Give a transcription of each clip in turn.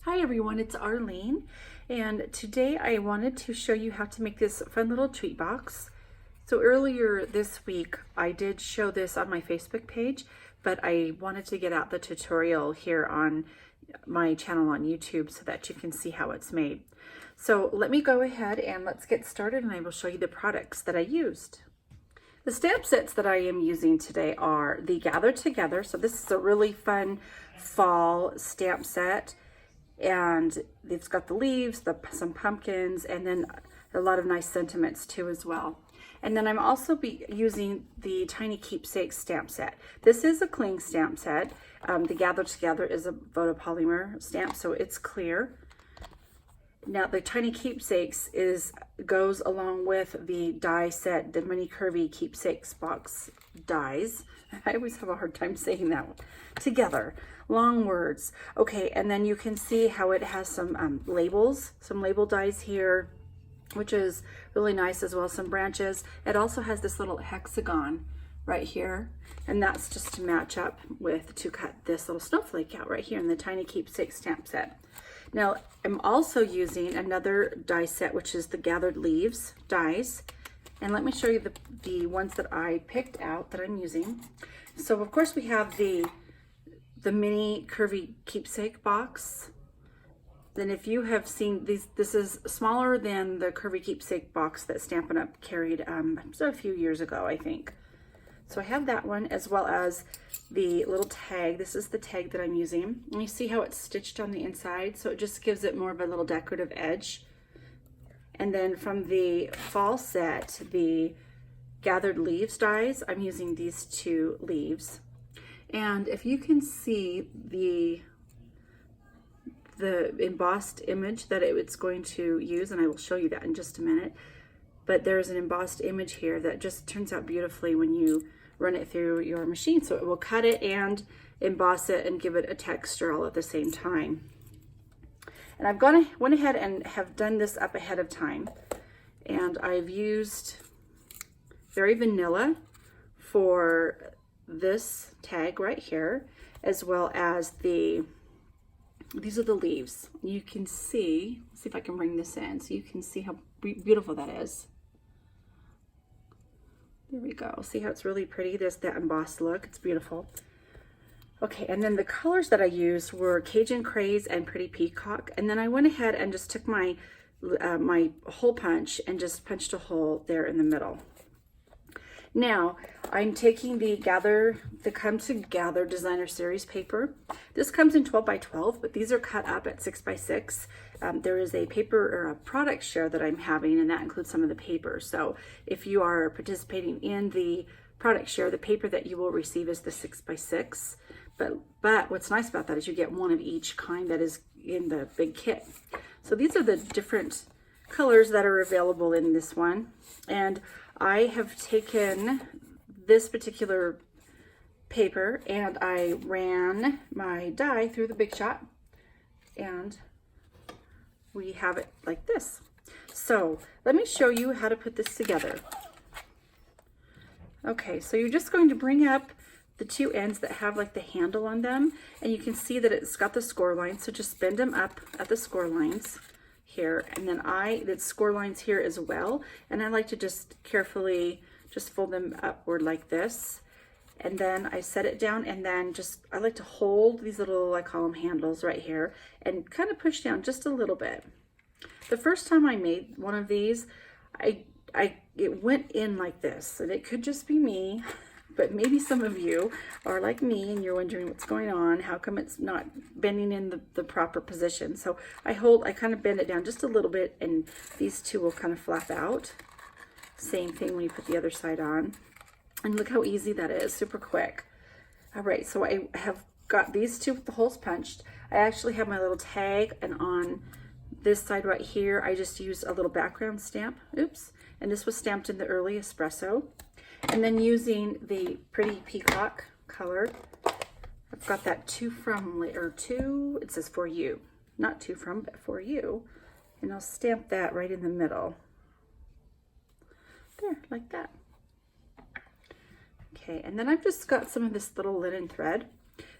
Hi everyone, it's Arlene, and today I wanted to show you how to make this fun little treat box. So earlier this week I did show this on my Facebook page, but I wanted to get out the tutorial here on my channel on YouTube so that you can see how it's made. So let me go ahead and let's get started, and I will show you the products that I used. The stamp sets that I am using today are the Gather Together. So this is a really fun fall stamp set. And it's got the leaves, some pumpkins, and then a lot of nice sentiments too as well. And then I'm also using the Tiny Keepsakes stamp set. This is a cling stamp set. The Gather Together is a photopolymer stamp, so it's clear. Now the Tiny Keepsakes goes along with the die set, the mini Curvy Keepsakes box dies. I always have a hard time saying that one. Together, long words. Okay, and then you can see how it has some labels, some label dies here, which is really nice as well, some branches. It also has this little hexagon right here, and that's just to match up with, to cut this little snowflake out right here in the Tiny Keepsake stamp set. Now, I'm also using another die set, which is the Gathered Leaves dies. And let me show you the ones that I picked out that I'm using. So of course we have the mini Curvy keepsake box. Then if you have seen these, this is smaller than the Curvy keepsake box that Stampin' Up! Carried a few years ago, I think. So I have that one, as well as the little tag. This is the tag that I'm using. And you see how it's stitched on the inside, so it just gives it more of a little decorative edge. And then from the fall set, the Gathered Leaves dies, I'm using these two leaves. And if you can see the embossed image that it's going to use, and I will show you that in just a minute, but there's an embossed image here that just turns out beautifully when you run it through your machine. So it will cut it and emboss it and give it a texture all at the same time. And I've went ahead and have done this up ahead of time. And I've used Very Vanilla for this tag right here, as well as these are the leaves. You can see, let's see if I can bring this in so you can see how beautiful that is. There we go. See how it's really pretty? There's that embossed look. It's beautiful. Okay, and then the colors that I used were Cajun Craze and Pretty Peacock. And then I went ahead and just took my hole punch and just punched a hole there in the middle. Now, I'm taking the Come Together Designer Series paper. This comes in 12 by 12, but these are cut up at 6 by 6. There is a paper or a product share that I'm having, and that includes some of the paper. So if you are participating in the product share, the paper that you will receive is the 6 by 6. But what's nice about that is you get one of each kind that is in the big kit. So these are the different colors that are available in this one. And I have taken this particular paper and I ran my die through the Big Shot, and we have it like this. So let me show you how to put this together. Okay, so you're just going to bring up the two ends that have like the handle on them, and you can see that it's got the score lines, so just bend them up at the score lines here, and then the score lines here as well, and I like to just carefully just fold them upward like this, and then I set it down, and then I like to hold these little, I call them handles right here, and kind of push down just a little bit. The first time I made one of these, it went in like this, and it could just be me, but maybe some of you are like me and you're wondering what's going on. How come it's not bending in the proper position? So I kind of bend it down just a little bit, and these two will kind of flap out. Same thing when you put the other side on. And look how easy that is, super quick. All right, so I have got these two with the holes punched. I actually have my little tag, and on this side right here, I just used a little background stamp. Oops. And this was stamped in the early espresso. And then using the Pretty Peacock color, I've got that it says for you, not to from, but for you. And I'll stamp that right in the middle. There, like that. Okay, and then I've just got some of this little linen thread.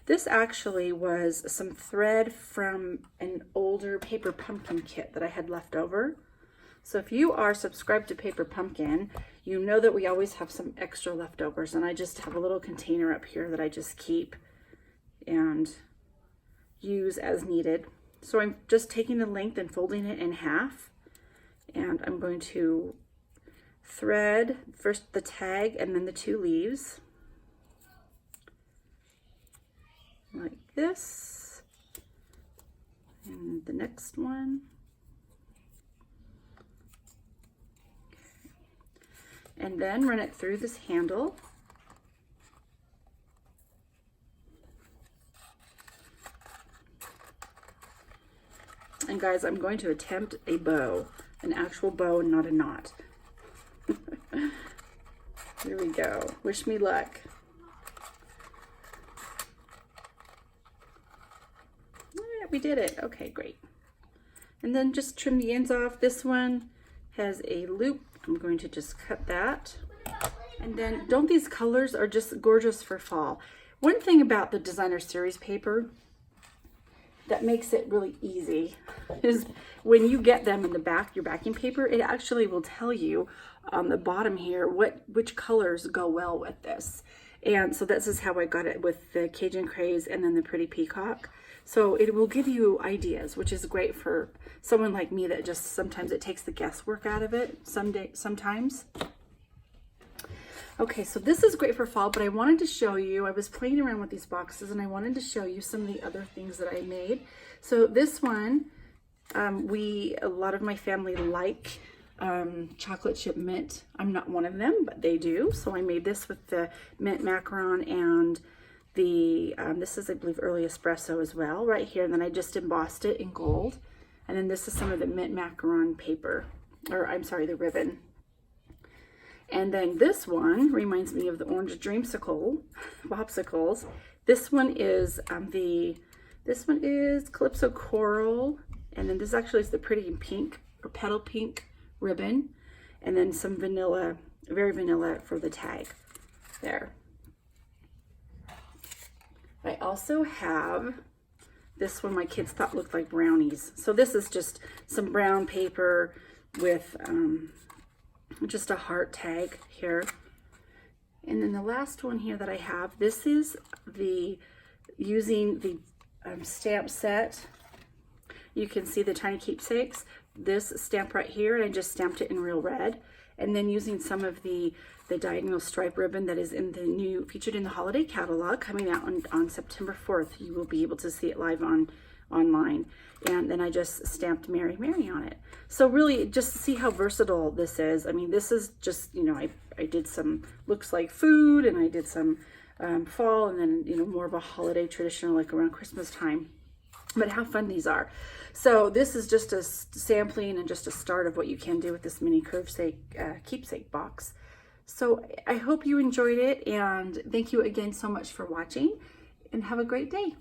This actually was some thread from an older paper pumpkin kit that I had left over. So if you are subscribed to Paper Pumpkin, you know that we always have some extra leftovers, and I just have a little container up here that I just keep and use as needed. So I'm just taking the length and folding it in half, and I'm going to thread first the tag and then the 2 leaves like this, and the next one. And then run it through this handle. And guys, I'm going to attempt a bow, an actual bow and not a knot. Here we go. Wish me luck. Yeah, we did it. Okay, great. And then just trim the ends off. This one has a loop. I'm going to just cut that. And then, don't these colors are just gorgeous for fall? One thing about the designer series paper that makes it really easy is when you get them in the back, your backing paper, it actually will tell you on the bottom here which colors go well with this. And so this is how I got it with the Cajun Craze and then the Pretty Peacock. So it will give you ideas, which is great for someone like me that just sometimes it takes the guesswork out of it sometimes. Okay, so this is great for fall, but I wanted to show you, I was playing around with these boxes and I wanted to show you some of the other things that I made. So this one, a lot of my family like chocolate chip mint. I'm not one of them, but they do. So I made this with the mint macaron and the, this is, I believe, early espresso as well, right here. And then I just embossed it in gold. And then this is some of the mint macaron paper, or I'm sorry, the ribbon. And then this one reminds me of the orange dreamsicle popsicles. This one is Calypso Coral, and then this actually is the pretty pink or petal pink ribbon, and then some vanilla, very vanilla for the tag there. I also have this one my kids thought looked like brownies. So this is just some brown paper with just a heart tag here. And then the last one here that I have, this is using the stamp set. You can see the tiny keepsakes. This stamp right here, and I just stamped it in real red. And then using some of the diagonal stripe ribbon that is in the new, featured in the holiday catalog coming out on September 4th. You will be able to see it live online. And then I just stamped Mary Mary on it. So really just see how versatile this is. I mean, this is just, you know, I did some looks like food, and I did some fall, and then, you know, more of a holiday traditional like around Christmas time. But how fun these are. So this is just a sampling and just a start of what you can do with this mini keepsake box. So I hope you enjoyed it, and thank you again so much for watching, and have a great day.